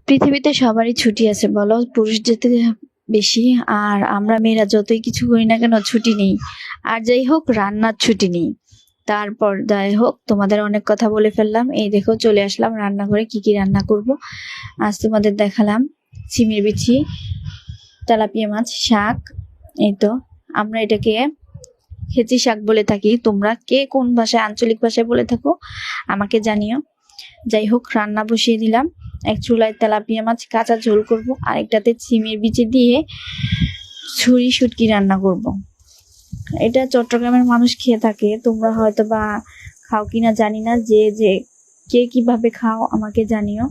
পৃথিবীতে সবারই ছুটি আছে বলো, পুরুষদের থেকে বেশি। আর আমরা মেয়েরা যতই কিছু করি না কেন ছুটি নেই। আর যাই হোক, রান্নার ছুটি নেই। তারপর যাই হোক, তোমাদের অনেক কথা বলে ফেললাম। এই দেখো, চলে আসলাম রান্নাঘরে। কি কি রান্না করব আজ তোমাদের দেখালাম। সিমের বিচি, তেলাপিয়া মাছ, শাক। এই তো, আমরা এটাকে হেঁচি শাক বলে থাকি। তোমরা কে কোন ভাষায়, আঞ্চলিক ভাষায় বলে থাকো আমাকে জানিও। যাই হোক, রান্না বসিয়ে দিলাম। এক চুলায় তেলাপিয়া মাছ কাঁচা ঝোল করব, আরেকটাতে সিমের বিচি দিয়ে ছুরি শুটকি রান্না করব। এটা চট্টগ্রামের মানুষ খেয়ে থাকে, তোমরা হয়তো বা খাও কিনা জানি না। যে যে কে কিভাবে খাও আমাকে জানিও।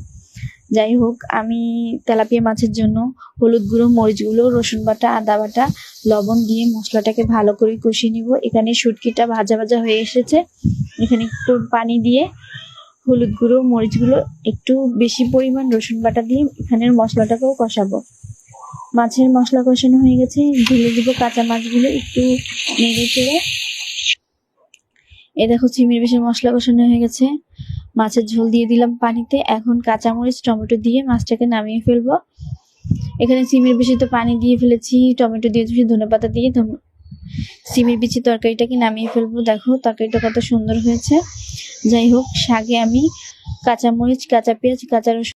যাই হোক, আমি তেলাপিয়া মাছের জন্য হলুদ গুঁড়ো, মরিচ গুঁড়ো, রসুন বাটা, আদা বাটা, লবণ দিয়ে মশলাটাকে ভালো করে কষিয়ে নিব। এখানে শুটকিটা ভাজা ভাজা হয়ে এসেছে। এখানে একটু পানি দিয়ে হলুদ গুঁড়ো, মরিচ গুঁড়ো, একটু বেশি পরিমাণ রসুন বাটা দিয়ে এখানের মশলাটাকেও কষাবো। মাছের মশলা কষানো হয়ে গেছে, ঢেলে দিব কাঁচা মাছগুলো একটু নেড়ে চেড়ে। এ দেখো, চিংড়ি বেশি মশলা কষানো হয়ে গেছে। মাছের ঝোল দিয়ে দিলাম পানিতে। এখন কাঁচামরিচ, টমেটো দিয়ে মাছটাকে নামিয়ে ফেলবো। এখানে সিমের বেশি তো পানি দিয়ে ফেলেছি, টমেটো দিয়ে দিয়েছি, ধনেপাতা দিয়ে সিমের বিচি তরকারিটাকে নামিয়ে ফেলবো। দেখো তরকারিটা কত সুন্দর হয়েছে। যাই হোক, শাকে আমি কাঁচামরিচ, কাঁচা পেঁয়াজ, কাঁচা রসুন